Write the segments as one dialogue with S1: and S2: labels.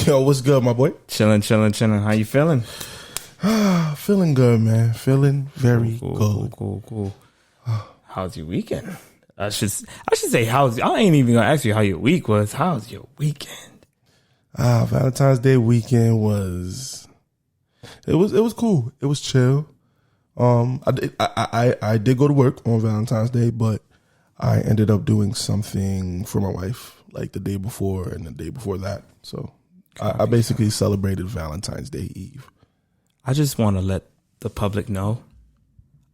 S1: Yo, what's good, my boy?
S2: Chilling. How you feeling?
S1: Feeling good, man. Feeling very good.
S2: Cool. How's your weekend? I should say I ain't even gonna ask you how your week was. How's your weekend?
S1: Valentine's Day weekend was cool. It was chill. I did go to work on Valentine's Day, but I ended up doing something for my wife like the day before and the day before that. So I basically celebrated Valentine's Day Eve.
S2: I just want to let the public know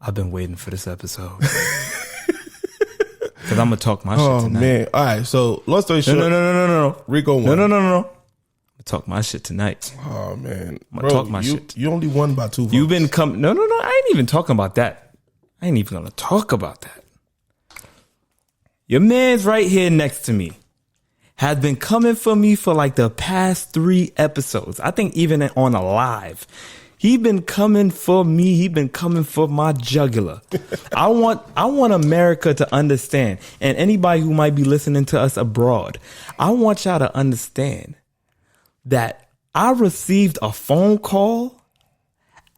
S2: I've been waiting for this episode. Because I'm going to talk my shit tonight. Oh, man.
S1: All right. So, long story short.
S2: No.
S1: Rico won.
S2: No. I'm going to talk my shit tonight.
S1: Oh, man.
S2: I'm going to talk my shit.
S1: You only won by 2 votes.
S2: You've been coming. No. I ain't even talking about that. I ain't even going to talk about that. Your man's right here next to me has been coming for me for like the past 3 episodes. I think even on a live. He been coming for me. He been coming for my jugular. I want America to understand, and anybody who might be listening to us abroad, I want y'all to understand that I received a phone call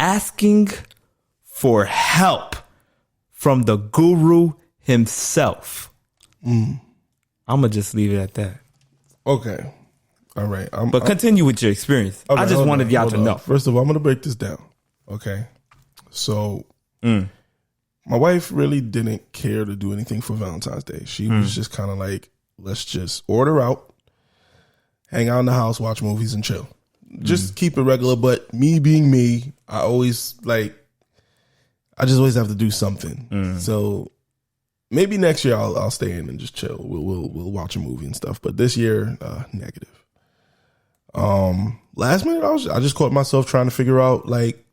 S2: asking for help from the guru himself. I'm gonna just leave it at that.
S1: Okay. All right.
S2: But continue with your experience.
S1: Okay,
S2: I just wanted y'all to know.
S1: First of all, I'm going to break this down. Okay. So my wife really didn't care to do anything for Valentine's Day. She was just kind of like, let's just order out, hang out in the house, watch movies and chill. Just keep it regular. But me being me, I just always have to do something. So maybe next year I'll stay in and just chill. We'll watch a movie and stuff. But this year, negative. Last minute, I just caught myself trying to figure out like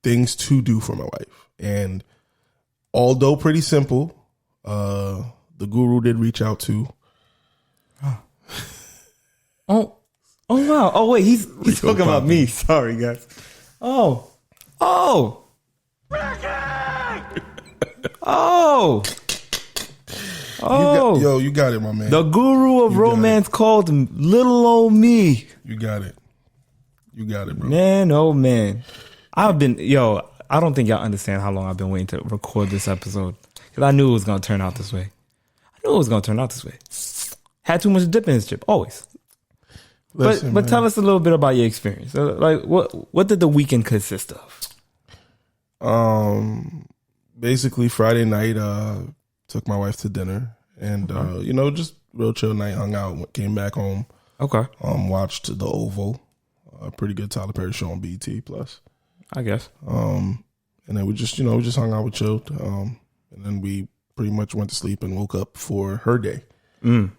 S1: things to do for my wife. And although pretty simple, the guru did reach out to.
S2: Oh wow. Oh wait, he's talking about me. Sorry guys. Oh.
S1: You got it, my man.
S2: The guru of romance called little old me.
S1: You got it, bro.
S2: Man, oh man. I don't think y'all understand how long I've been waiting to record this episode. Because I knew it was going to turn out this way. Had too much dip in his chip, always. Listen, but tell us a little bit about your experience. Like, what did the weekend consist of?
S1: Basically Friday night, took my wife to dinner and, just real chill night, hung out, came back home.
S2: Okay.
S1: Watched The Oval, a pretty good Tyler Perry show on BT Plus,
S2: I guess.
S1: And then we just hung out, chilled. And then we pretty much went to sleep and woke up for her day. And,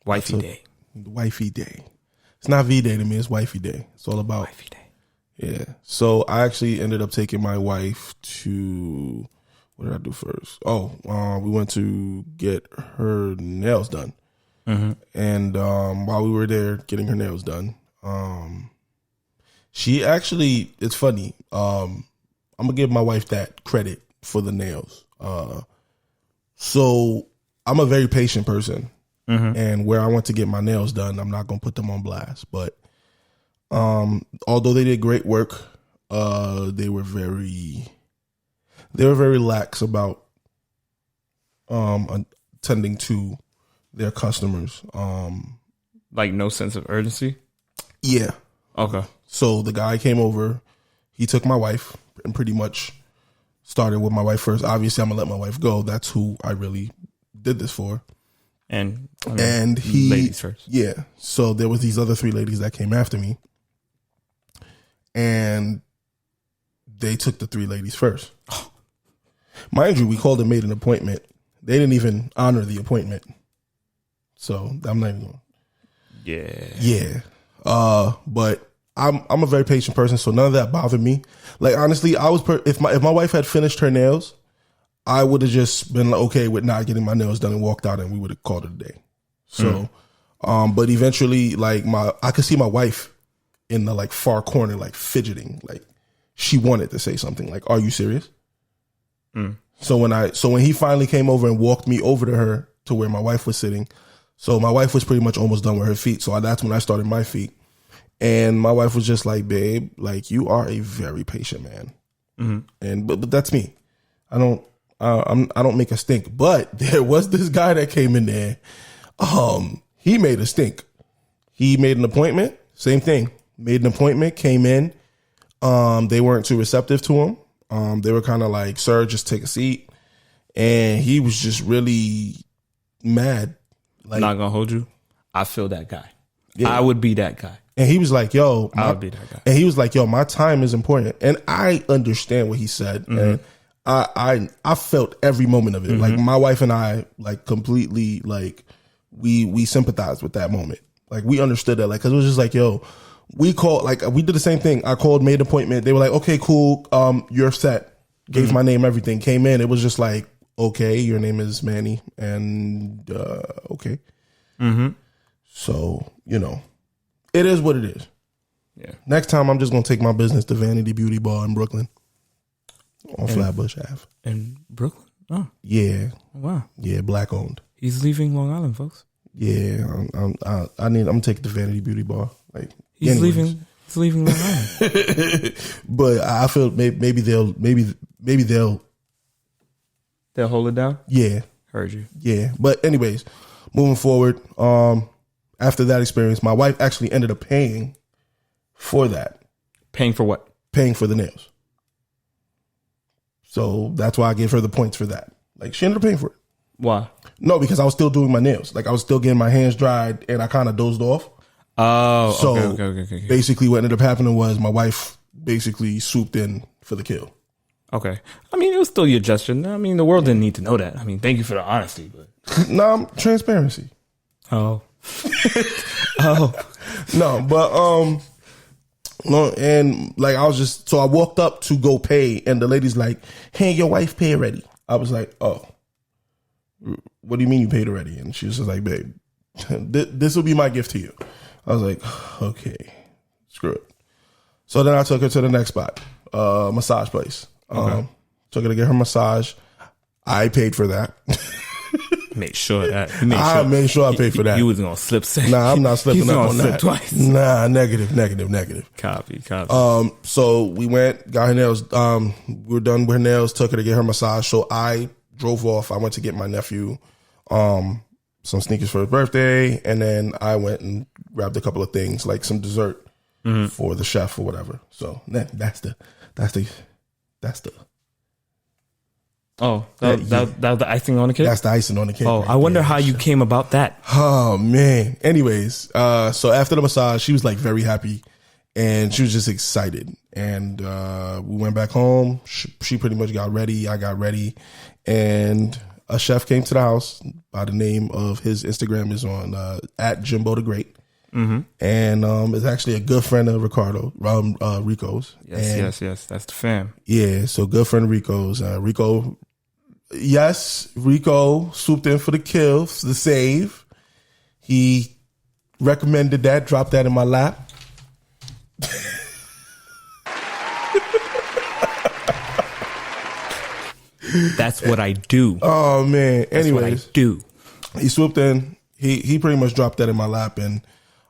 S2: Wifey Day.
S1: Wifey Day. It's not VDAY to me. It's Wifey Day. It's all about
S2: Wifey Day.
S1: Yeah. So I actually ended up taking my wife to, what did I do first? We went to get her nails done. And while we were there getting her nails done, she actually, it's funny. I'm going to give my wife that credit for the nails. So I'm a very patient person. And where I went to get my nails done, I'm not going to put them on blast. But although they did great work, they were very lax about attending to their customers.
S2: Like no sense of urgency?
S1: Yeah.
S2: Okay.
S1: So the guy came over, he took my wife and pretty much started with my wife first. Obviously, I'm going to let my wife go. That's who I really did this for.
S2: And
S1: ladies
S2: first.
S1: Yeah. So there was these other 3 ladies that came after me. And they took the 3 ladies first. Mind you, we called and made an appointment. They didn't even honor the appointment. So I'm not even going. Yeah. But I'm a very patient person, so none of that bothered me. Like honestly, if my wife had finished her nails, I would have just been okay with not getting my nails done and walked out, and we would have called it a day. So, but eventually, like I could see my wife in the like far corner, like fidgeting, like she wanted to say something. Like, "Are you serious?" So when he finally came over and walked me over to her to where my wife was sitting, So my wife was pretty much almost done with her feet. So that's when I started my feet. And my wife was just like, babe, like, you are a very patient man. Mm-hmm. And but that's me. I don't make a stink. But there was this guy that came in there. He made a stink. He made an appointment. Same thing. Made an appointment. Came in. They weren't too receptive to him. They were kind of like, sir, just take a seat. And he was just really mad. Like,
S2: not gonna hold you. I feel that guy. Yeah. I would be that guy.
S1: And he was like, yo,
S2: I would be that guy.
S1: And he was like, yo, my time is important. And I understand what he said. Mm-hmm. And I felt every moment of it. Mm-hmm. Like my wife and I, like, completely, like, we sympathized with that moment. Like, we understood that. Like, cause it was just like, yo, we called, like, we did the same thing. I called, made an appointment. They were like, okay, cool. You're set. Gave mm-hmm. my name, everything. Came in. It was just like, okay, your name is Manny. And, okay.
S2: Mm-hmm.
S1: So, it is what it is.
S2: Yeah.
S1: Next time, I'm just going to take my business to Vanity Beauty Bar in Brooklyn on Flatbush Ave.
S2: In Brooklyn? Oh.
S1: Yeah.
S2: Oh, wow.
S1: Yeah, black owned.
S2: He's leaving Long Island, folks.
S1: Yeah. I'm going to take it to Vanity Beauty Bar. Like,
S2: He's leaving Long Island.
S1: But I feel maybe they'll
S2: hold it down?
S1: Yeah.
S2: Heard you.
S1: Yeah. But anyways, moving forward, after that experience, my wife actually ended up paying for that.
S2: Paying for what?
S1: Paying for the nails. So that's why I gave her the points for that. Like, she ended up paying for it.
S2: Why?
S1: No, because I was still doing my nails. Like, I was still getting my hands dried, and I kind of dozed off.
S2: Oh,
S1: so
S2: okay.
S1: Basically, what ended up happening was my wife basically swooped in for the kill.
S2: Okay. I mean, it was still your gesture. I mean, the world didn't need to know that. I mean, thank you for the honesty, but
S1: no, transparency.
S2: Oh.
S1: No, but no, and like I was just, so I walked up to go pay, and the lady's like, "Hey, your wife paid already." I was like, "Oh, what do you mean you paid already?" And she was just like, "Babe, this will be my gift to you." I was like, "Okay, screw it." So then I took her to the next spot, massage place.
S2: Okay.
S1: Took her to get her massage. I paid for that.
S2: Made sure that.
S1: I made sure I paid for that.
S2: You was gonna slip.
S1: Nah, I'm not slipping up on that.
S2: Twice.
S1: Nah, negative.
S2: Copy.
S1: So we went, got her nails. We were done with her nails. Took her to get her massage. So I drove off. I went to get my nephew some sneakers for his birthday, and then I went and grabbed a couple of things like some dessert for the chef or whatever. So that's the.
S2: Oh, that was the icing on the cake?
S1: That's the icing on the cake.
S2: Oh, right, I wonder how you came about that.
S1: Oh, man. Anyways, so after the massage, she was like very happy and she was just excited. And we went back home. She pretty much got ready. I got ready. And a chef came to the house by the name of, his Instagram is on at Jimbo the Great. Mm-hmm. And it's actually a good friend of Rico's.
S2: Yes, that's the fam.
S1: Yeah, so good friend of Rico's. Rico swooped in for the kill, for the save. He recommended that, dropped that in my lap.
S2: That's what I do.
S1: Oh man. Anyways,
S2: that's what I do.
S1: He swooped in. He pretty much dropped that in my lap, and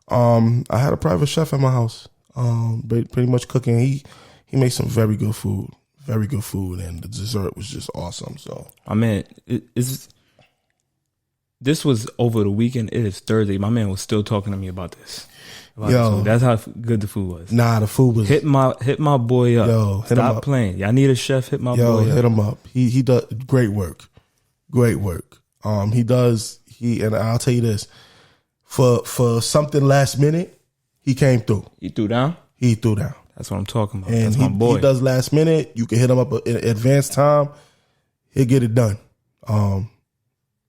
S1: I had a private chef at my house. Pretty much cooking. He made some very good food, and the dessert was just awesome. So,
S2: my man, this was over the weekend. It is Thursday. My man was still talking to me about this.
S1: Yo,
S2: that's how good the food was.
S1: Nah, the food was
S2: hit my boy up.
S1: Yo, hit him up.
S2: Stop playing. Y'all need a chef. Hit my boy up.
S1: Hit him up. He does great work. He does. And I'll tell you this, for something last minute, he came through.
S2: He threw down.
S1: That's
S2: what I'm talking about.
S1: And
S2: that's my boy.
S1: He does last minute. You can hit him up in advanced time. He'll get it done. And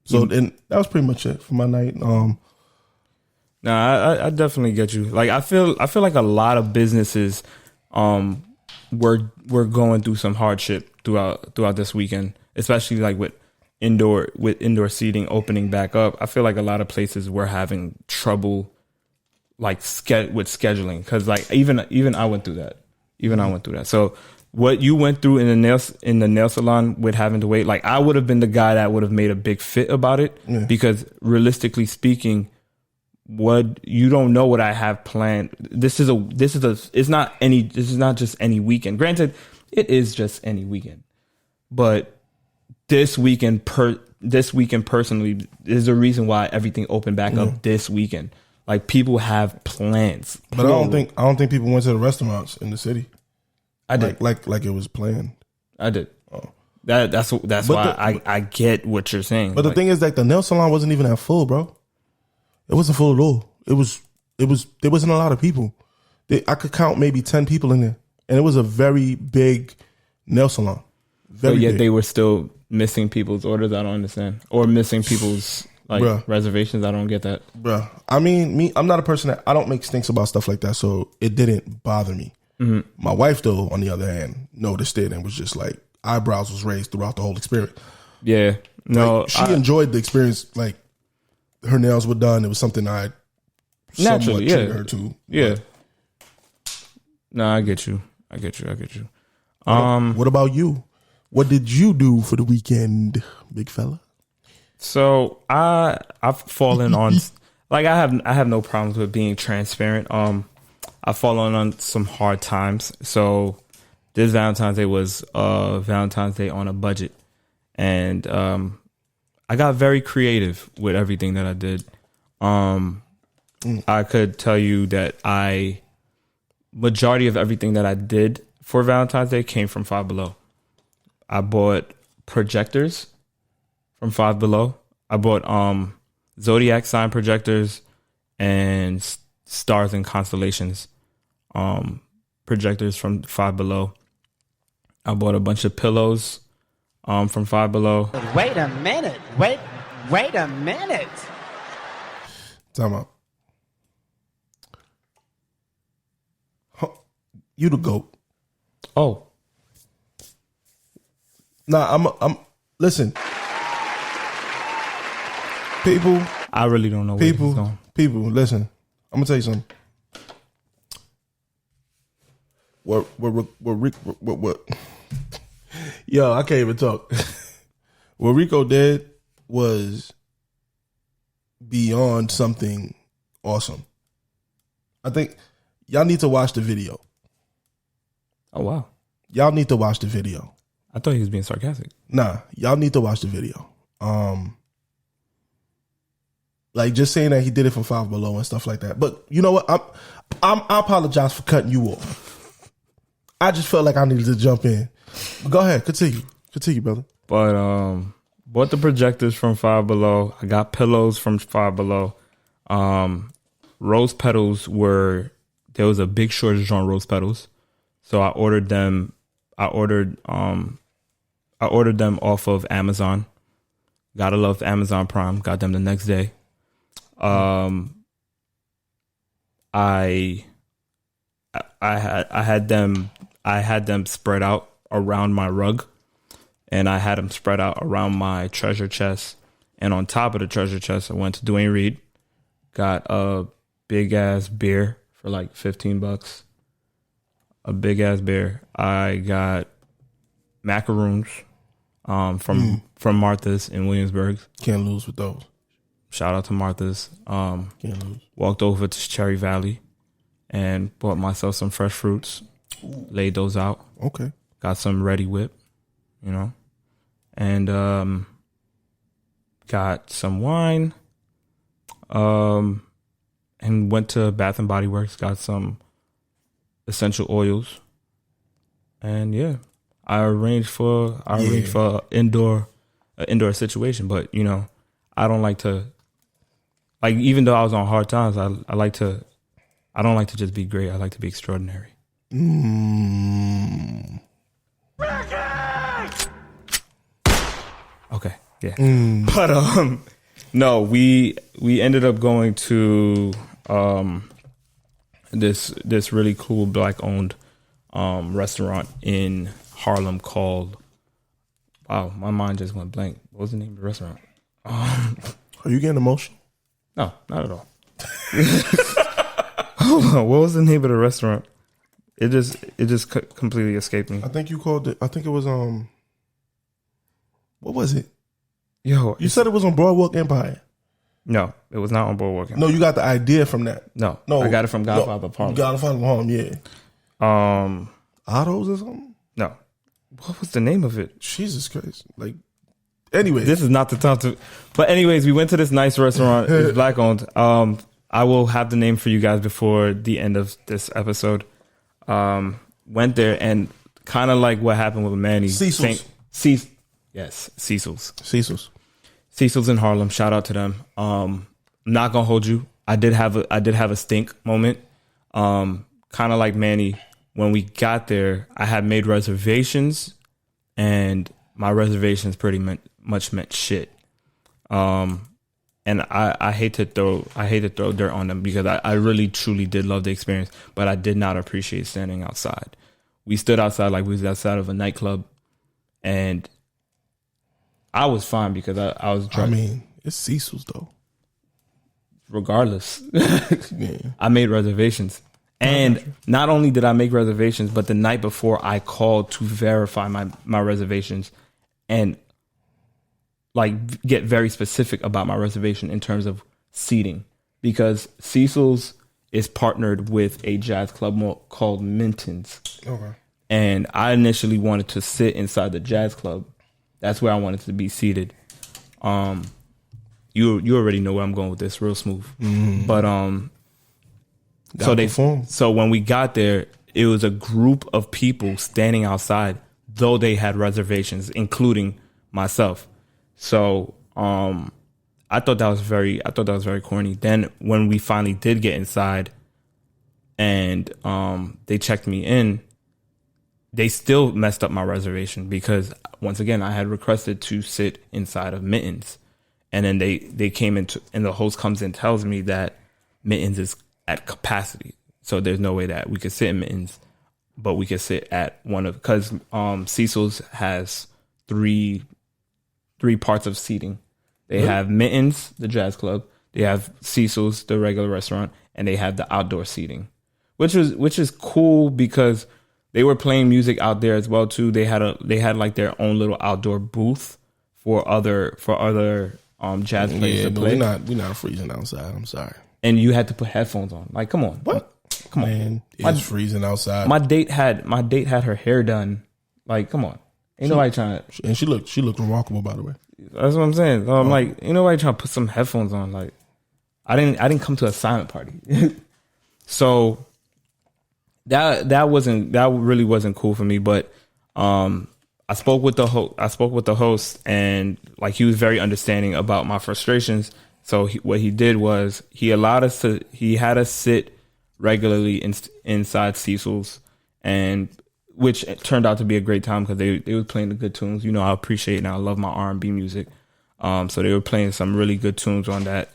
S1: that was pretty much it for my night.
S2: I definitely get you. Like I feel like a lot of businesses we're going through some hardship throughout this weekend, especially like with indoor seating opening back up. I feel like a lot of places were having trouble like with scheduling, because like even I went through that. So what you went through in the nail salon with having to wait, like I would have been the guy that would have made a big fit about it, because realistically speaking, what you don't know what I have planned. This is not just any weekend. Granted, it is just any weekend, but this weekend personally is the reason why everything opened back up this weekend. Like people have plans.
S1: But I don't think people went to the restaurants in the city.
S2: I did.
S1: Like it was planned.
S2: I did. Oh. That's why I get what you're saying.
S1: But the thing is, like, the nail salon wasn't even that full, bro. It wasn't full at all. There wasn't a lot of people. I could count maybe 10 people in there, and it was a very big nail salon.
S2: But yet they were still missing people's orders. I don't understand, or missing people's reservations. I don't get that,
S1: bro. I mean, I'm not a person that I don't make stinks about stuff like that, so it didn't bother me. Mm-hmm. My wife, though, on the other hand, noticed it and was just like, eyebrows was raised throughout the whole experience.
S2: Yeah, no,
S1: like, she enjoyed the experience. Like, her nails were done. It was something I somewhat treated her to.
S2: Yeah. No, I get you.
S1: What about you? What did you do for the weekend, big fella?
S2: So I've fallen on like I have no problems with being transparent. I've fallen on some hard times. So this Valentine's Day was Valentine's Day on a budget, and I got very creative with everything that I did. I could tell you that majority of everything that I did for Valentine's Day came from Five Below. I bought projectors from Five Below. I bought zodiac sign projectors and stars and constellations projectors from Five Below. I bought a bunch of pillows from Five Below.
S3: Wait a minute. Wait a minute.
S1: Time out. You the GOAT.
S2: Oh.
S1: Nah, I'm listen. People,
S2: I really don't know where this is going.
S1: People, listen. I'm gonna tell you something. What? Yo, I can't even talk. What Rico did was beyond something awesome. I think y'all need to watch the video.
S2: Oh, wow.
S1: Y'all need to watch the video.
S2: I thought he was being sarcastic.
S1: Nah, y'all need to watch the video. Like, just saying that he did it from Five Below and stuff like that. But you know what? I apologize for cutting you off. I just felt like I needed to jump in. But go ahead, continue, brother.
S2: But bought the projectors from Five Below. I got pillows from Five Below. Rose petals there was a big shortage on rose petals, so I ordered them. I ordered them off of Amazon. Gotta love Amazon Prime. Got them the next day. I had them spread out around my rug, and I had them spread out around my treasure chest. And on top of the treasure chest, I went to Duane Reade, got a big ass beer for like $15. A big ass beer. I got macaroons from Martha's in Williamsburg.
S1: Can't lose with those.
S2: Shout out to Martha's.
S1: Can't lose. Walked
S2: over to Cherry Valley and bought myself some fresh fruits. Ooh. Laid those out.
S1: Okay.
S2: Got some Ready Whip, and got some wine. And went to Bath and Body Works. Got some essential oils. And yeah, I arranged for indoor situation, but I don't like to, like, even though I was on hard times, I don't like to just be great. I like to be extraordinary. Okay. Yeah. But no, we ended up going to this really cool black owned restaurant in Harlem called, wow, my mind just went blank. What was the name of the restaurant?
S1: Are you getting emotional?
S2: No, not at all. Hold on, what was the name of the restaurant? It just completely escaped me.
S1: I think you called it. I think it was what was it?
S2: Yo,
S1: you said it was on Boardwalk Empire.
S2: No, it was not on Boardwalk Empire.
S1: No, you got the idea from that.
S2: No, I got it from Godfather of Harlem.
S1: Godfather of Harlem, yeah. Otto's or something?
S2: No. What was the name of it?
S1: Jesus Christ. Like, anyway.
S2: This is not the time to... But anyways, we went to this nice restaurant. It's black owned. I will have the name for you guys before the end of this episode. Went there and kind of like what happened with Manny.
S1: Cecil's.
S2: Yes, Cecil's.
S1: Cecil's
S2: in Harlem. Shout out to them. I'm not gonna hold you. I did have a stink moment. Kind of like Manny. When we got there, I had made reservations, and my reservations pretty much meant shit. And I hate to throw dirt on them because I really truly did love the experience, but I did not appreciate standing outside. We stood outside like we was outside of a nightclub, and I was fine because I was drunk.
S1: I mean, it's Cecil's though.
S2: Regardless, I made reservations. And not only did I make reservations, but the night before I called to verify my reservations and like get very specific about my reservation in terms of seating, because Cecil's is partnered with a jazz club called Minton's.
S1: Okay.
S2: And I initially wanted to sit inside the jazz club. That's where I wanted to be seated. You already know where I'm going with this, real smooth. Mm-hmm. But so when we got there, it was a group of people standing outside, though they had reservations, including myself. So I thought that was very corny. Then when we finally did get inside and they checked me in, they still messed up my reservation because once again I had requested to sit inside of Mittens, and then they came into, and the host comes in and tells me that Mittens is at capacity, so there's no way that we could sit in Mittens, but we could sit at one of, because Cecil's has three parts of seating. They have Mittens, the jazz club, they have Cecil's, the regular restaurant, and they have the outdoor seating, which is cool because they were playing music out there as well too. They had like their own little outdoor booth for other jazz players to play.
S1: We're not freezing outside. I'm sorry.
S2: And you had to put headphones on. Like, come on.
S1: What? Come on. Man, it's freezing outside.
S2: My date had her hair done. Like, come on. Ain't nobody trying to.
S1: And she looked remarkable, by the way.
S2: That's what I'm saying. So I'm like, ain't nobody trying to put some headphones on. Like, I didn't come to a silent party. So that really wasn't cool for me. But I spoke with the host, and like he was very understanding about my frustrations. So what he did was he had us sit regularly inside Cecil's, and which turned out to be a great time because they were playing the good tunes. You know, I appreciate and I love my R&B music. So they were playing some really good tunes on that,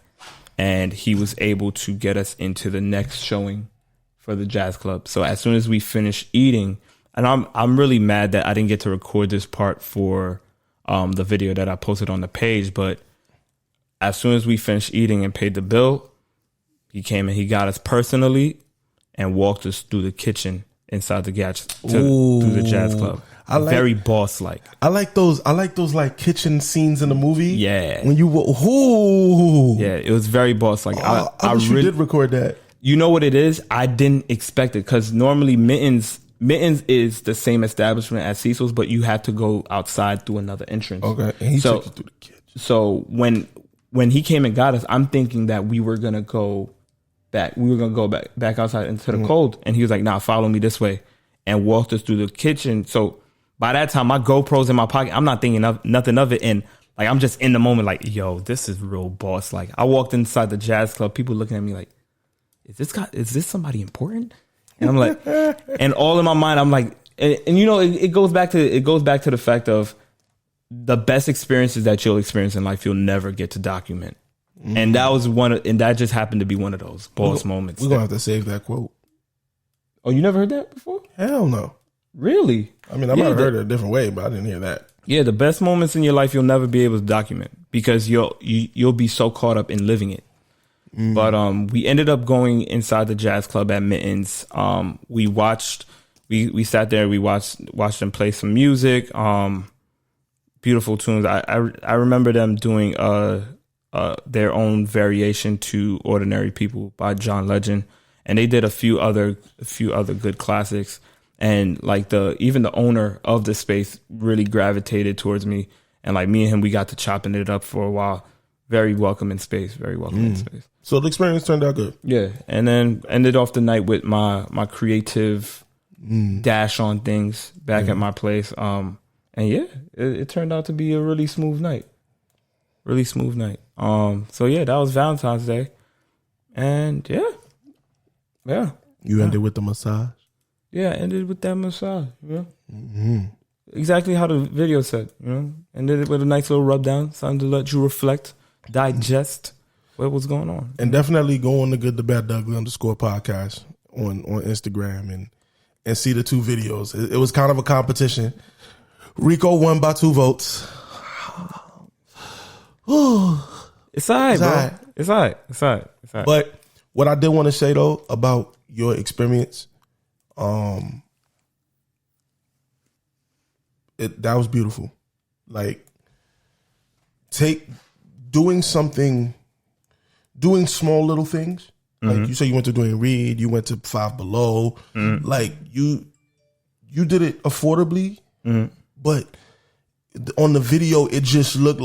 S2: and he was able to get us into the next showing for the jazz club. So as soon as we finished eating, and I'm really mad that I didn't get to record this part for the video that I posted on the page, but as soon as we finished eating and paid the bill, he came and he got us personally and walked us through the kitchen inside the through the jazz club. Very boss like.
S1: I like those like kitchen scenes in the movie.
S2: Yeah.
S1: When you
S2: yeah, it was very boss like.
S1: I wish you did record that.
S2: You know what it is? I didn't expect it because normally Mittens is the same establishment as Cecil's, but you have to go outside through another entrance.
S1: Okay, and he took you through the kitchen.
S2: So when he came and got us, I'm thinking that we were gonna go back. We were gonna go back outside into the cold, and he was like, "Nah, follow me this way," and walked us through the kitchen. So by that time, my GoPro's in my pocket. I'm not thinking of nothing of it, and like I'm just in the moment, like, "Yo, this is real boss." Like I walked inside the jazz club, people looking at me like, "Is this somebody important?" And I'm like, and all in my mind, I'm like, and you know, it goes back to the fact of the best experiences that you'll experience in life, you'll never get to document. Mm-hmm. And that was and that just happened to be one of those boss moments.
S1: We're going to have to save that quote.
S2: Oh, you never heard that before?
S1: Hell no.
S2: Really?
S1: I mean, I might have heard it a different way, but I didn't hear that.
S2: Yeah, the best moments in your life, you'll never be able to document because you'll be so caught up in living it. But we ended up going inside the jazz club at Mittens. We sat there, we watched them play some music. Beautiful tunes. I remember them doing their own variation to Ordinary People by John Legend, and they did a few other good classics. And like even the owner of the space really gravitated towards me, and like me and him, we got to chopping it up for a while. Very welcoming space. Very welcoming space.
S1: So the experience turned out good.
S2: Yeah, and then ended off the night with my creative dash on things back at my place. And yeah, it turned out to be a really smooth night. Really smooth night. So yeah, that was Valentine's Day, and yeah.
S1: You ended with the massage.
S2: Yeah, ended with that massage. Exactly how the video said. Ended it with a nice little rub down, something to let you reflect, digest what was going on.
S1: And definitely go on the Good, the Bad, the Ugly _podcast on Instagram and see the 2 videos. It was kind of a competition. Rico won by 2 votes.
S2: It's all right, bro. It's all right.
S1: But what I did want to say though about your experience, that was beautiful. Like doing small little things. Like you say, you went to Dwayne Reed, you went to Five Below. Like you did it affordably, but on the video, it just looked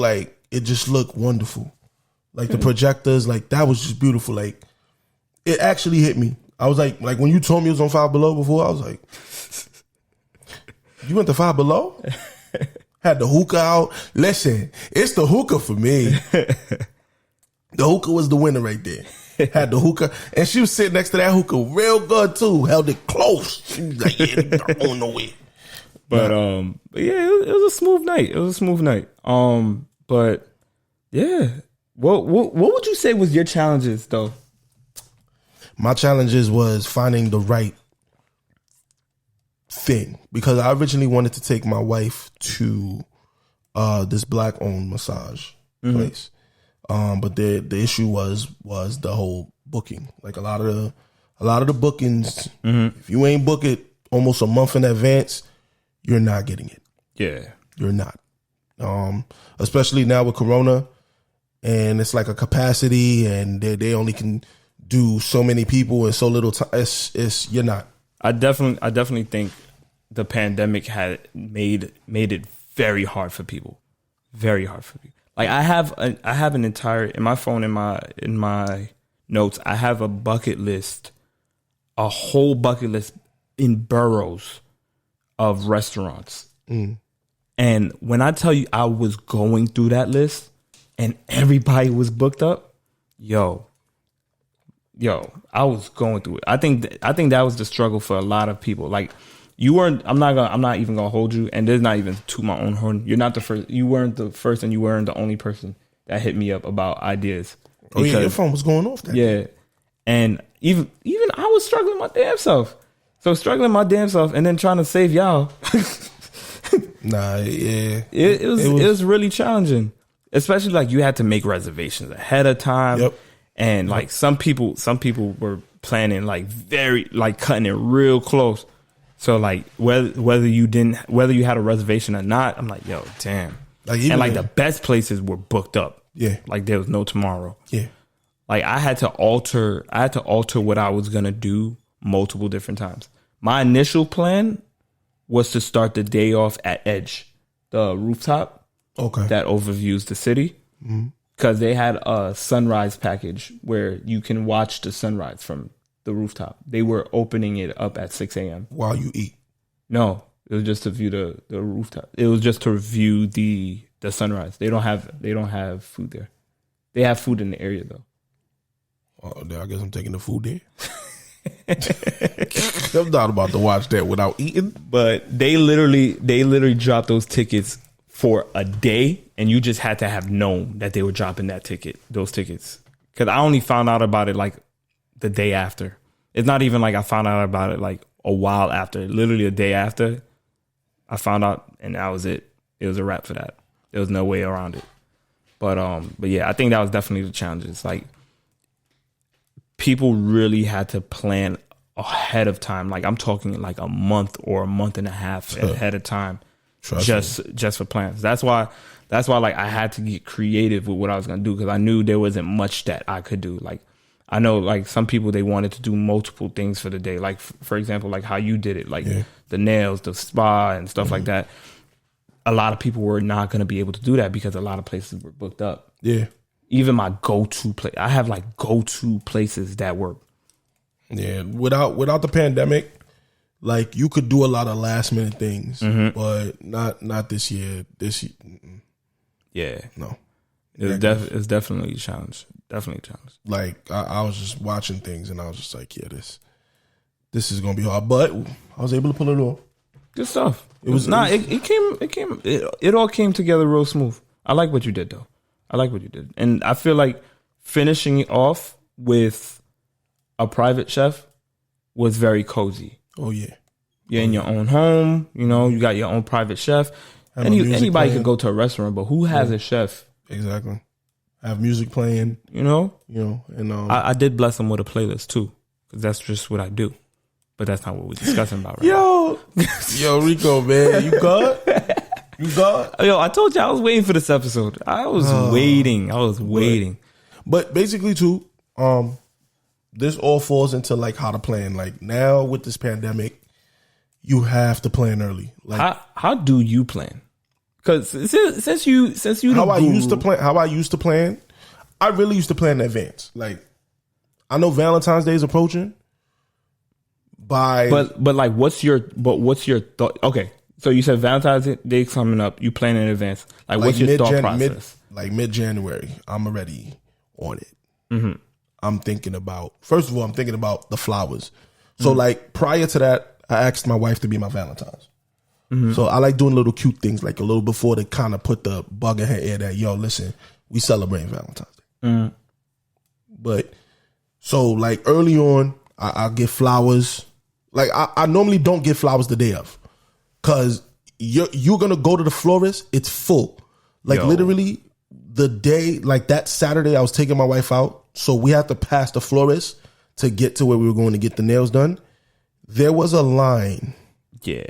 S1: wonderful. Like the projectors, like that was just beautiful. Like it actually hit me. I was like when you told me it was on Five Below before, I was like, you went to Five Below? Had the hookah out. Listen, it's the hookah for me. The hookah was the winner right there. Had the hookah, and she was sitting next to that hookah real good too. Held it close. She was like, yeah, I'm on the way.
S2: But yeah, it was a smooth night. But yeah, what would you say was your challenges though?
S1: My challenges was finding the right thing, because I originally wanted to take my wife to this black-owned massage place, but the issue was the whole booking. Like a lot of the bookings, if you ain't book it almost a month in advance, you're not getting it. Yeah, you're not. Especially now with Corona, and it's like a capacity, and they only can do so many people in so little time. It's you're not.
S2: I definitely think the pandemic had made it very hard for people. Very hard for people. Like I have an entire in my phone in my notes. I have a bucket list, a whole bucket list in boroughs of restaurants. And when I tell you I was going through that list and everybody was booked up, yo, I was going through it. I think that was the struggle for a lot of people. Like you weren't. I'm not even gonna hold you. And there's not even to my own horn. You're not the first. You weren't the first, and you weren't the only person that hit me up about ideas.
S1: Oh yeah, your phone was going off.
S2: And even I was struggling my damn self. So struggling my damn self, and then trying to save y'all.
S1: Nah, yeah,
S2: it was really challenging. Especially like you had to make reservations ahead of time.
S1: Yep.
S2: And like some people were planning like cutting it real close. So like whether you had a reservation or not, I'm like, yo, damn. Like the best places were booked up.
S1: Yeah.
S2: Like there was no tomorrow.
S1: Yeah.
S2: Like I had to alter what I was gonna do multiple different times. My initial plan was to start the day off at Edge, the rooftop.
S1: Okay.
S2: That overviews the city. Because they had a sunrise package where you can watch the sunrise from the rooftop. They were opening it up at 6 a.m.
S1: while you eat.
S2: No, it was just to view the rooftop. It was just to view the sunrise. They don't have food there. They have food in the area though.
S1: Oh, I guess I'm taking the food there. I'm not about to watch that without eating.
S2: But they literally dropped those tickets for a day, and you just had to have known that they were dropping those tickets. Because I only found out about it like the day after. It's not even like I found out about it like a while after. Literally a day after, I found out, and that was it. It was a wrap for that. There was no way around it. But yeah, I think that was definitely the challenges. Like people really had to plan ahead of time. Like I'm talking like a month or a month and a half ahead of time, just for plans. That's why like I had to get creative with what I was gonna do because I knew there wasn't much that I could do. Like I know like some people they wanted to do multiple things for the day. Like for example, like how you did it, like the nails, the spa, and stuff like that. A lot of people were not gonna be able to do that because a lot of places were booked up.
S1: Yeah.
S2: Even my go-to place, I have like go-to places that work.
S1: Yeah, without the pandemic, like you could do a lot of last minute things, but not this year.
S2: Yeah,
S1: no,
S2: it's definitely a challenge. Definitely a challenge.
S1: Like I was just watching things and I was just like, yeah, this is gonna be hard, but I was able to pull it off.
S2: Good stuff. It all came together real smooth. I like what you did though. And I feel like finishing it off with a private chef was very cozy.
S1: Oh yeah.
S2: You're in your own home, you know, you got your own private chef. Anybody could go to a restaurant, but who has a chef?
S1: Exactly. I have music playing,
S2: you know,
S1: and
S2: I did bless them with a playlist too, because that's just what I do. But that's not what we're discussing about right
S1: now. Yo, Rico, man, you good? You good?
S2: Yo, I told you I was waiting for this episode. I was waiting.
S1: But basically, too, this all falls into like how to plan. Like now with this pandemic, you have to plan early. Like
S2: how do you plan? Because since you
S1: how I used to plan, I really used to plan in advance. Like I know Valentine's Day is approaching. But like what's your
S2: thought? Okay, so you said Valentine's Day coming up. You plan in advance. Like what's your thought process?
S1: Mid-January, I'm already on it. Mm-hmm. I'm thinking about the flowers. So like prior to that, I asked my wife to be my Valentine's. Mm-hmm. So I like doing little cute things, like a little before to kind of put the bug in her ear that, yo, listen, we celebrate Valentine's Day. Mm-hmm. But so like early on, I'll get flowers. Like I normally don't get flowers the day of, cause you're gonna go to the florist. It's full. Like literally the day, like that Saturday, I was taking my wife out, so we had to pass the florist to get to where we were going to get the nails done. There was a line,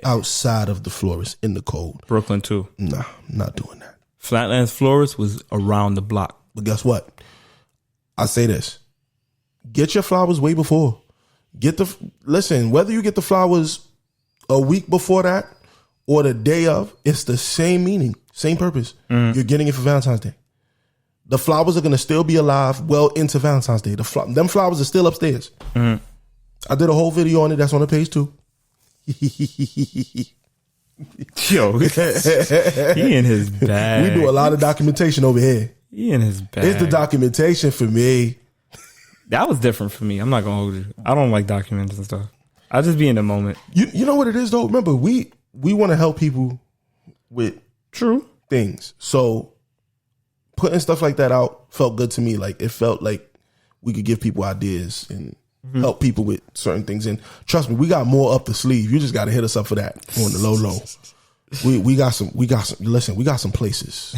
S1: outside of the florist in the cold.
S2: Brooklyn too.
S1: Nah, I'm not doing that.
S2: Flatlands florist was around the block.
S1: But guess what? I say this: get your flowers way before. Whether you get the flowers a week before that or the day of, it's the same meaning, same purpose. You're getting it for Valentine's Day. The flowers are going to still be alive well into Valentine's Day. Them flowers are still upstairs. I did a whole video on it. That's on the page too.
S2: Yo, he in his bag.
S1: We do a lot of documentation over here.
S2: He in his bag.
S1: It's the documentation for me.
S2: That was different for me. I'm not gonna hold you. I don't like documents and stuff. I just be in the moment.
S1: You know what it is though? Remember, we want to help people with
S2: true
S1: things. So putting stuff like that out felt good to me. Like it felt like we could give people ideas and help people with certain things. And trust me, we got more up the sleeve. You just got to hit us up for that on the low. We got some. Listen, we got some places.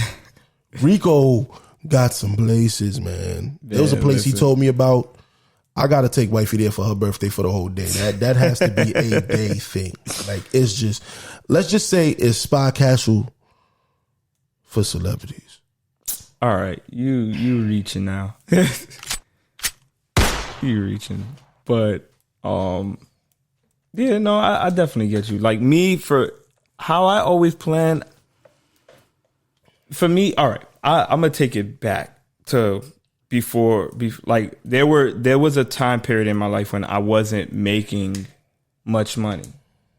S1: Rico got some places, man. There was a place he told me about. I gotta take wifey there for her birthday for the whole day. That has to be a day thing. Like it's just, let's just say it's Spa Castle for celebrities.
S2: All right, you reaching now. You reaching, but yeah, no, I definitely get you. Like me, for how I always plan. For me, all right. I'm gonna take it back to before like there was a time period in my life when I wasn't making much money.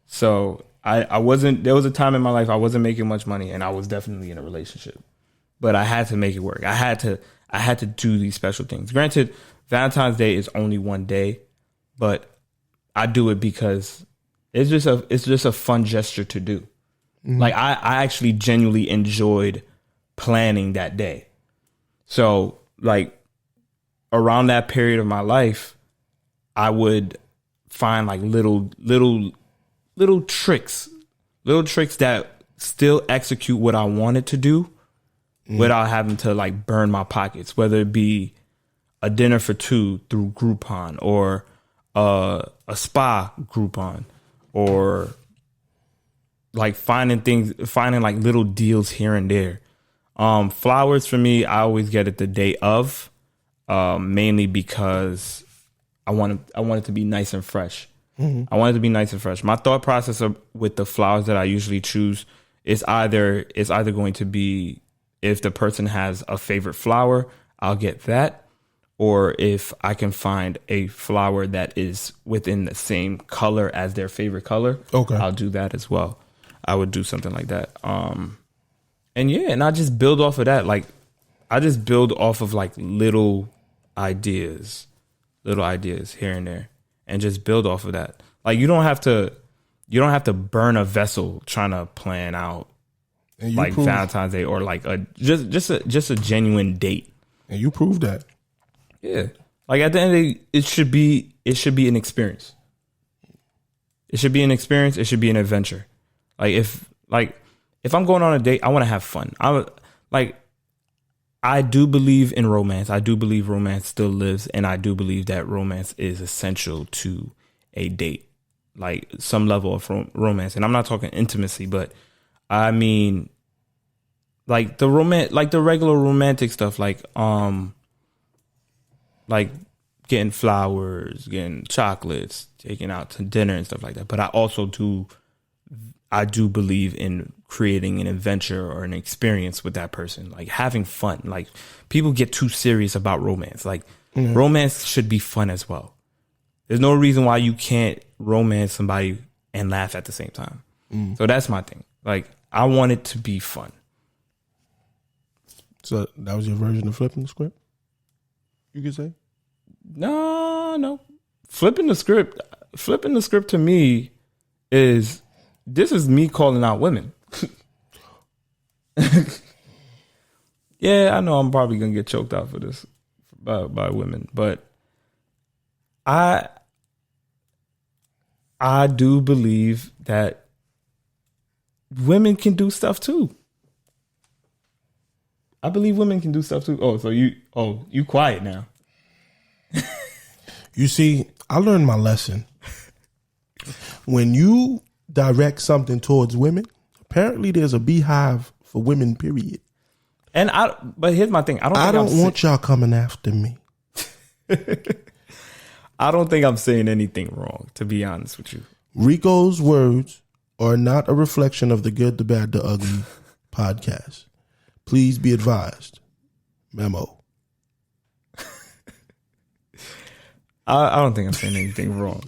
S2: So I wasn't, there was a time in my life I wasn't making much money and I was definitely in a relationship. But I had to make it work. I had to do these special things. Granted, Valentine's Day is only one day, but I do it because it's just a fun gesture to do. Mm-hmm. Like I actually genuinely enjoyed planning that day. So like around that period of my life, I would find like little tricks that still execute what I wanted to do without having to like burn my pockets, whether it be a dinner for two through Groupon, or a spa Groupon, or like finding like little deals here and there. Flowers for me, I always get it the day of, mainly because I want it to be nice and fresh. Mm-hmm. I want it to be nice and fresh. My thought process with the flowers that I usually choose is either going to be, if the person has a favorite flower, I'll get that. Or if I can find a flower that is within the same color as their favorite color, okay, I'll do that as well. I would do something like that. And I just build off of that. Like, I just build off of like little ideas here and there, and just build off of that. Like, you don't have to burn a vessel trying to plan out like Valentine's Day, or like just a genuine date.
S1: And you proved that.
S2: Yeah. Like, at the end of the day, it should be an experience. It should be an experience. It should be an adventure. Like, if I'm going on a date, I want to have fun. I do believe in romance. I do believe romance still lives, and I do believe that romance is essential to a date. Like, some level of romance. And I'm not talking intimacy, but I mean like the regular romantic stuff, like getting flowers, getting chocolates, taking out to dinner and stuff like that. But I do believe in creating an adventure or an experience with that person, like having fun. Like, people get too serious about romance. Like, romance should be fun as well. There's no reason why you can't romance somebody and laugh at the same time. So that's my thing. Like, I want it to be fun.
S1: So that was your version of flipping the script, you could say?
S2: No. Flipping the script to me is, this is me calling out women. Yeah, I know I'm probably gonna get choked out for this by women, but I do believe that women can do stuff too. I believe women can do stuff too. Oh, so you quiet now.
S1: You see, I learned my lesson. When you direct something towards women, apparently there's a beehive for women, period.
S2: But here's my thing.
S1: I don't want y'all coming after me.
S2: I don't think I'm saying anything wrong, to be honest with you.
S1: Rico's words are not a reflection of the Good, the Bad, the Ugly podcast. Please be advised. Memo.
S2: I don't think I'm saying anything wrong.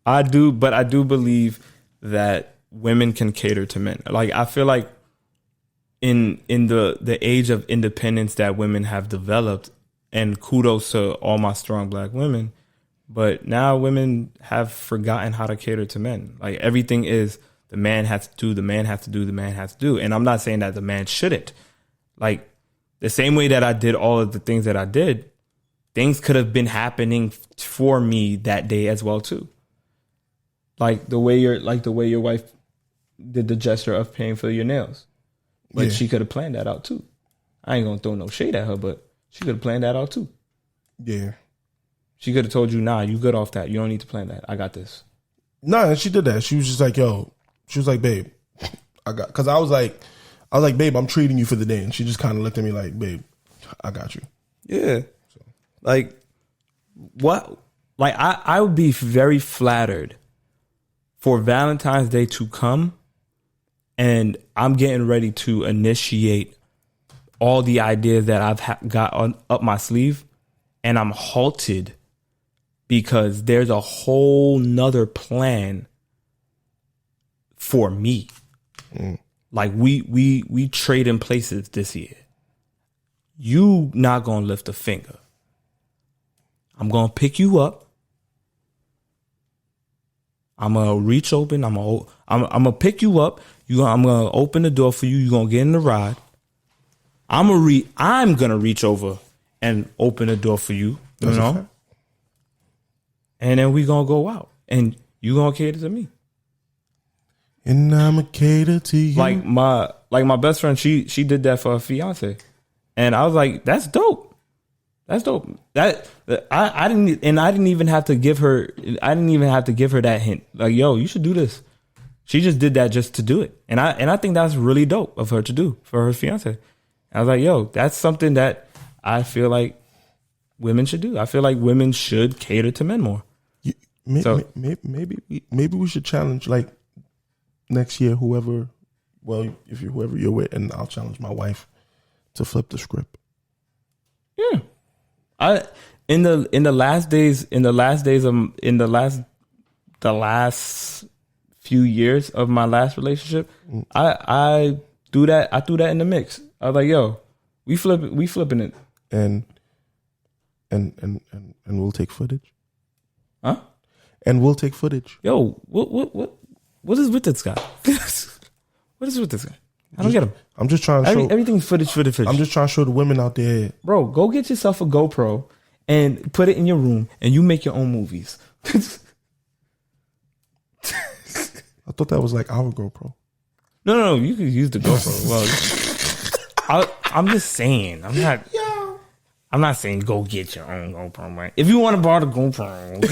S2: I do believe that women can cater to men. Like, I feel like in the age of independence that women have developed, and kudos to all my strong black women, but now women have forgotten how to cater to men. Like, everything is the man has to do, the man has to do, the man has to do. And I'm not saying that the man shouldn't. Like, the same way that I did all of the things that I did, things could have been happening for me that day as well too. Like the way your wife did the gesture of paying for your nails. But she could have planned that out too. I ain't gonna throw no shade at her, but she could have planned that out too.
S1: Yeah.
S2: She could have told you, nah, you good off that. You don't need to plan that. I got this.
S1: Nah, she did that. She was just like, she was like, babe, because I was like, babe, I'm treating you for the day. And she just kind of looked at me like, babe, I got you.
S2: Yeah. So. Like, what? Like, I would be very flattered for Valentine's Day to come, and I'm getting ready to initiate all the ideas that I've got up my sleeve, and I'm halted because there's a whole nother plan for me. Like, we trade in places this year. You not gonna lift a finger. I'm gonna pick you up. I'm gonna reach open. I'm gonna pick you up. I'm gonna open the door for you. You're gonna get in the ride. I'm gonna reach over and open the door for you. You know? And then we gonna go out, and you gonna cater to me.
S1: And I'ma cater to you.
S2: Like my best friend, she did that for her fiance, and I was like, that's dope. That's dope. I didn't even have to give her. I didn't even have to give her that hint. Like, yo, you should do this. She just did that just to do it, and I think that's really dope of her to do for her fiance. I was like, yo, that's something that I feel like women should do. I feel like women should cater to men more.
S1: Maybe we should challenge like next year whoever you're with, and I'll challenge my wife to flip the script.
S2: Yeah. In the last few years of my last relationship, I threw that in the mix. I was like, yo, we flipping it.
S1: And we'll take footage.
S2: Huh?
S1: And we'll take footage.
S2: Yo, what is with this guy? What is with this guy? I don't get him.
S1: I'm just trying to show
S2: everything's footage.
S1: I'm just trying to show the women out there.
S2: Bro, go get yourself a GoPro and put it in your room and you make your own movies.
S1: I thought that was like our GoPro.
S2: No, you could use the GoPro. Well, I'm just saying. I'm not saying go get your own GoPro, right? If you want to borrow the GoPro,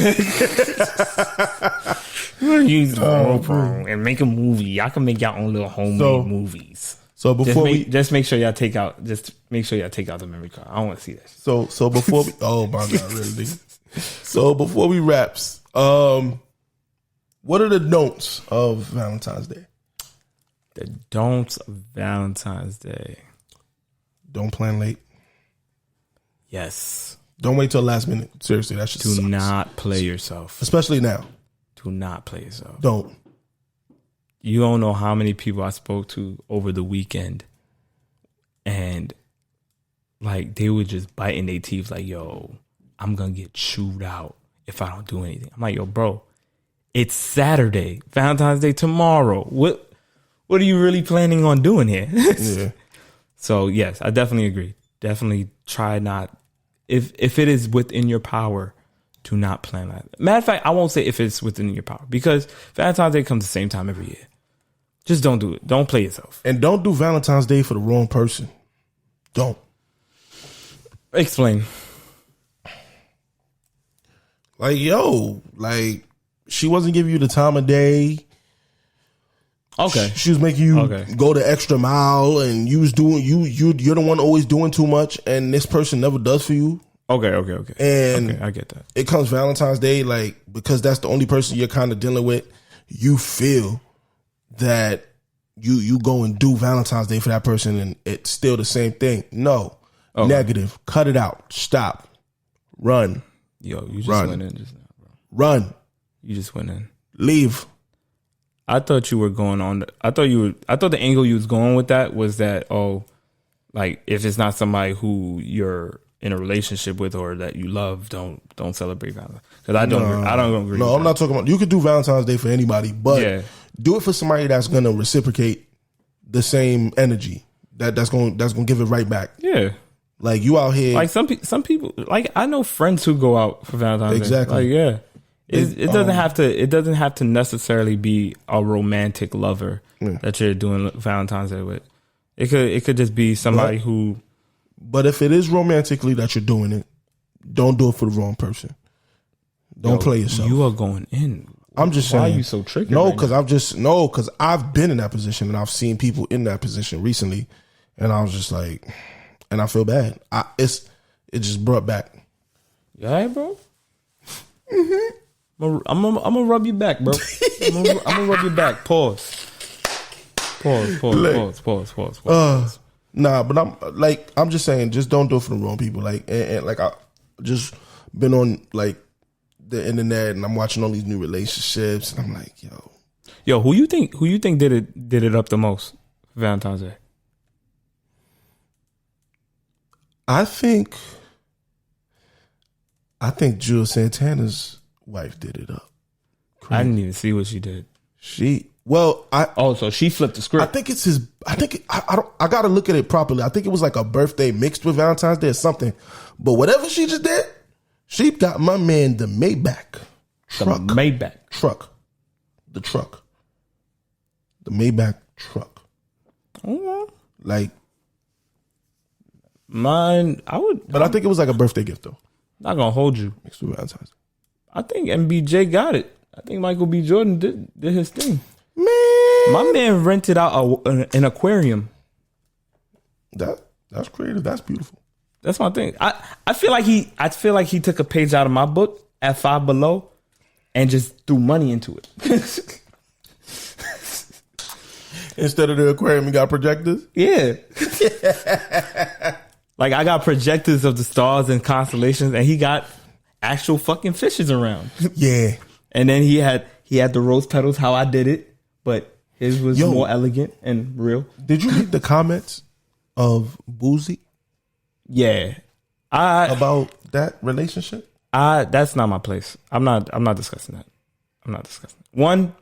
S2: you want to use the GoPro and make a movie. Y'all can make your own little homemade movies.
S1: So before
S2: just make sure y'all take out the memory card. I don't want to see that.
S1: So before we, oh my God, really? So before we wraps, what are the don'ts of Valentine's Day?
S2: The don'ts of Valentine's Day.
S1: Don't plan late.
S2: Yes.
S1: Don't wait till the last minute. Seriously, that shit sucks.
S2: Do not play yourself.
S1: Especially now.
S2: Do not play yourself.
S1: Don't.
S2: You don't know how many people I spoke to over the weekend, and like they were just biting their teeth like, yo, I'm going to get chewed out if I don't do anything. I'm like, yo, bro, it's Saturday, Valentine's Day tomorrow. What are you really planning on doing here?
S1: Yeah.
S2: So yes, I definitely agree. Definitely try not, if it is within your power, to not plan that. Matter of fact, I won't say if it's within your power, because Valentine's Day comes the same time every year. Just don't do it. Don't play yourself.
S1: And don't do Valentine's Day for the wrong person. Don't.
S2: Explain.
S1: Like, yo, like, she wasn't giving you the time of day.
S2: Okay.
S1: She was making you go the extra mile, and you was doing you're the one always doing too much, and this person never does for you.
S2: Okay.
S1: And
S2: I get that.
S1: It comes Valentine's Day, like, because that's the only person you're kind of dealing with, you feel that you go and do Valentine's Day for that person, and it's still the same thing. No. Okay. Negative. Cut it out. Stop. Run.
S2: Yo, you just went in just now, bro.
S1: Run.
S2: You just went in.
S1: Leave.
S2: I thought you were going on. I thought the angle you was going with that was that, oh, like, if it's not somebody who you're in a relationship with or that you love, don't celebrate Valentine's. Because I don't agree.
S1: No, I'm not talking about. You could do Valentine's Day for anybody, but do it for somebody that's gonna reciprocate the same energy. That's gonna give it right back.
S2: Yeah.
S1: Like, you out here.
S2: Like some people. Like, I know friends who go out for Valentine's Day.
S1: Exactly.
S2: Like, yeah. It doesn't have to necessarily be a romantic lover that you're doing Valentine's Day with. It could just be somebody who.
S1: But if it is romantically that you're doing it, don't do it for the wrong person. Don't play yourself.
S2: You are going in.
S1: I'm just saying.
S2: Why are you so triggered?
S1: No, because I've been in that position, and I've seen people in that position recently, and I was just like, and I feel bad. It just brought back.
S2: You all right, bro? Mm-hmm. I'm gonna rub you back, bro. I'm gonna rub you back. Pause.
S1: Nah, but I'm just saying, just don't do it for the wrong people. Like, and like, I just been on like the internet, and I'm watching all these new relationships, and I'm like,
S2: yo, who you think did it up the most for Valentine's Day?
S1: I think Jules Santana's wife did it up.
S2: Crazy. I didn't even see what she did.
S1: So
S2: she flipped the script.
S1: I think it's his. I gotta look at it properly. I think it was like a birthday mixed with Valentine's Day or something. But whatever she just did, she got my man the Maybach truck.
S2: The Maybach truck.
S1: Oh. Like,
S2: Mine, I would.
S1: But I think it was like a birthday gift though.
S2: Not gonna hold you.
S1: Next to Valentine's.
S2: I think MBJ got it. I think Michael B. Jordan did his thing.
S1: Man,
S2: My man rented out an aquarium.
S1: That's creative. That's beautiful.
S2: That's my thing. I feel like he took a page out of my book at Five Below and just threw money into it.
S1: Instead of the aquarium, you got projectors?
S2: Yeah. Like I got projectors of the stars and constellations, and he got actual fucking fishes around.
S1: Yeah.
S2: And then he had the rose petals how I did it, but his was more elegant and real.
S1: Did you read the comments of Boozy?
S2: Yeah.
S1: About that relationship?
S2: That's not my place. I'm not discussing that. I'm not discussing it. One,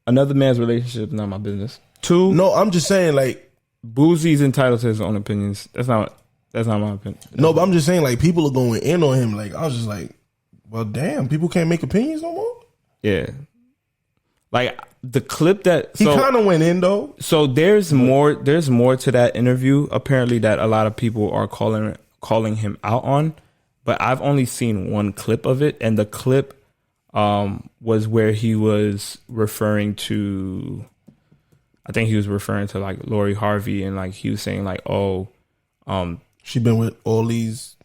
S2: another man's relationship is not my business. Two,
S1: No, I'm just saying like
S2: Boozy's entitled to his own opinions. That's not my opinion.
S1: No, but I'm just saying like people are going in on him. Like I was just like, well, damn, people can't make opinions no more.
S2: Yeah. Like the clip that
S1: He kind of went in though.
S2: So there's more to that interview apparently that a lot of people are calling him out on, but I've only seen one clip of it, and the clip was where he was referring to, I think he was referring to like Lori Harvey, and like he was saying like, oh,
S1: she been with all these,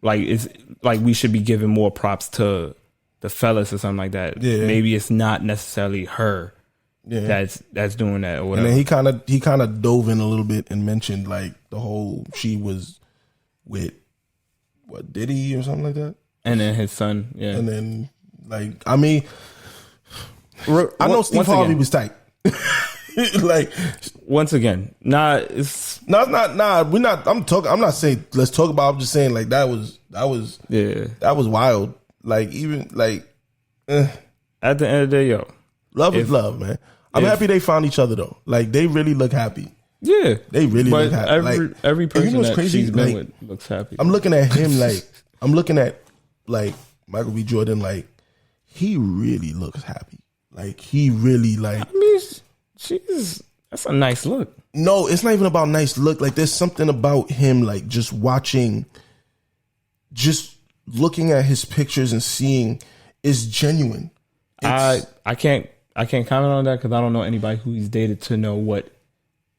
S2: like it's like we should be giving more props to the fellas or something like that.
S1: Yeah.
S2: Maybe it's not necessarily her that's doing that or whatever.
S1: and then he kind of dove in a little bit and mentioned like the whole she was with what, Diddy or something like that,
S2: and then his son, yeah.
S1: And then like I mean, I know Steve Harvey was tight. Like
S2: once again, it's
S1: not. We're not. I'm not saying let's talk about. I'm just saying like that was wild. Like even like
S2: at the end of the day, yo,
S1: love is love, man. I'm happy they found each other though. Like they really look happy.
S2: Yeah,
S1: they really look happy.
S2: Every person
S1: you know
S2: that
S1: crazy?
S2: she's been
S1: like,
S2: with looks happy.
S1: I'm looking at him like I'm looking at like Michael B. Jordan. Like he really looks happy. Like he really like.
S2: I mean, that's a nice look.
S1: No, it's not even about nice look. Like there's something about him, like just looking at his pictures and seeing is genuine.
S2: I can't comment on that because I don't know anybody who he's dated to know what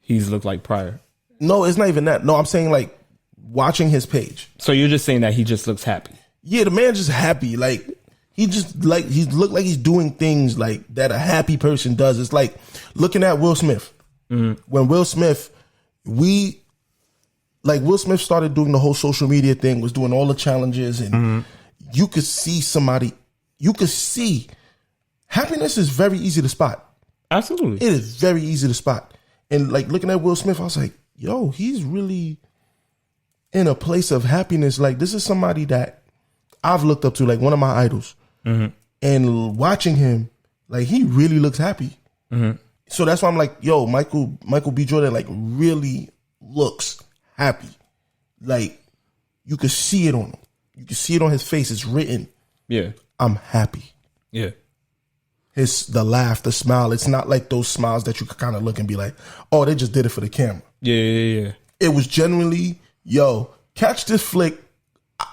S2: he's looked like prior.
S1: No, it's not even that. No, I'm saying like watching his page.
S2: So you're just saying that he just looks happy.
S1: Yeah, the man just happy. Like he looked like he's doing things like that a happy person does. It's like looking at Will Smith. Mm-hmm. When Will Smith started doing the whole social media thing, was doing all the challenges, and you could see happiness is very easy to spot.
S2: Absolutely.
S1: It is very easy to spot. And like looking at Will Smith, I was like, yo, he's really in a place of happiness. Like this is somebody that I've looked up to, like one of my idols. Mm-hmm. And watching him, like he really looks happy. Mm-hmm. So that's why I'm like, yo, Michael B. Jordan like really looks happy. Like you could see it on him. You can see it on his face. It's written.
S2: Yeah.
S1: I'm happy.
S2: Yeah.
S1: The laugh, the smile. It's not like those smiles that you could kind of look and be like, oh, they just did it for the camera.
S2: Yeah.
S1: It was genuinely, yo, catch this flick,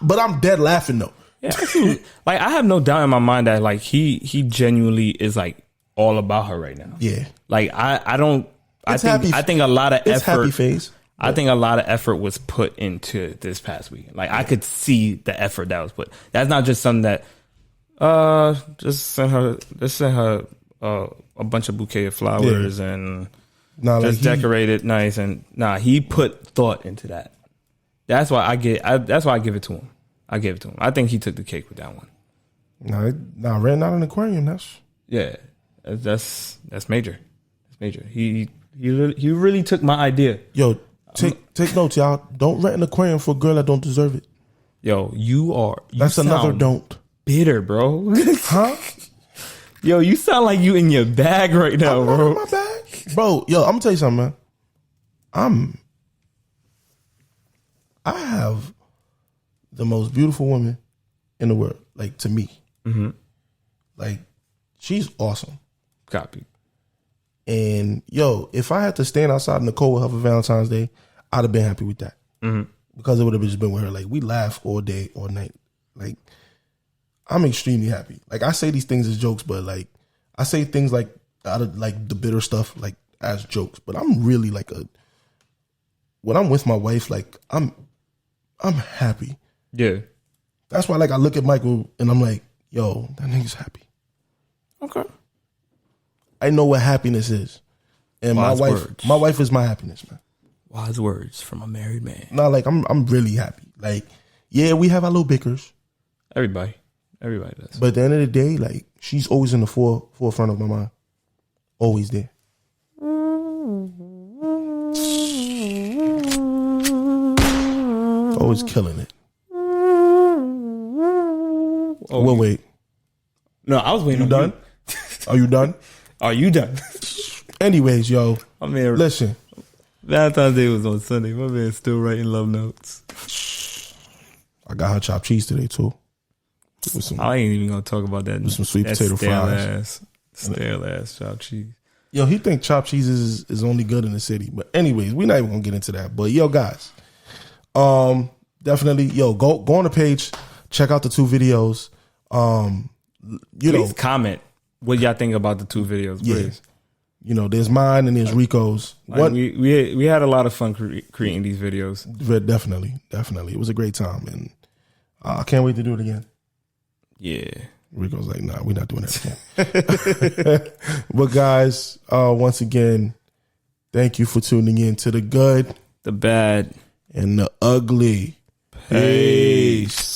S1: but I'm dead laughing though.
S2: Yeah, absolutely. Like I have no doubt in my mind that like he genuinely is like all about her right now.
S1: Yeah.
S2: Like I think a lot of
S1: it's
S2: effort.
S1: Happy face.
S2: I think a lot of effort was put into this past week. Like I could see the effort that was put. That's not just something that just send her a bunch of bouquet of flowers and just decorate it nice, and he put thought into that. That's why I give it to him. I gave it to him. I think he took the cake with that one.
S1: No, ran out an aquarium. That's
S2: major. That's major. He really took my idea.
S1: Yo, take notes, y'all. Don't rent an aquarium for a girl that don't deserve it.
S2: Yo,
S1: that's another don't.
S2: Bitter, bro.
S1: Huh?
S2: Yo, you sound like you in your bag right now,
S1: I'm
S2: bro.
S1: not in my bag, bro. Yo, I'm gonna tell you something, man. I have the most beautiful woman in the world, like to me. Mm-hmm. Like she's awesome.
S2: Copy.
S1: And yo, if I had to stand outside in the cold with her for Valentine's Day, I'd have been happy with that. because it would have just been with her. Like, we laugh all day, all night. Like, I'm extremely happy. Like, I say these things as jokes, but like, I say things like out of like the bitter stuff, like as jokes. But I'm really like when I'm with my wife, like I'm happy.
S2: Yeah.
S1: That's why, like, I look at Michael and I'm like, yo, that nigga's happy.
S2: Okay.
S1: I know what happiness is. And
S2: Wise words.
S1: my wife is my happiness, man.
S2: Wise words from a married man.
S1: No, like, I'm really happy. Like, yeah, we have our little bickers.
S2: Everybody does.
S1: But at the end of the day, like, she's always in the forefront of my mind. Always there. Always killing it.
S2: Oh,
S1: We'll wait.
S2: No, I was waiting.
S1: You done? Are you done?
S2: Are you done?
S1: Anyways, yo.
S2: I mean,
S1: listen.
S2: Valentine's Day was on Sunday. My man's still writing love notes.
S1: I got her chopped cheese today, too.
S2: I ain't even gonna talk about that.
S1: With some sweet potato fries.
S2: Stale ass chopped cheese.
S1: Yo, he think chopped cheese is only good in the city. But anyways, we're not even gonna get into that. But yo, guys, definitely, yo, go on the page, check out the 2 videos.
S2: Please comment what y'all think about the 2 videos, please.
S1: You know, there's mine and there's Rico's.
S2: Like, we had a lot of fun creating these videos.
S1: Definitely. It was a great time, and I can't wait to do it again.
S2: Yeah.
S1: Rico's like, nah, we're not doing that again. But guys, once again, thank you for tuning in to the good,
S2: the bad,
S1: and the ugly. Peace.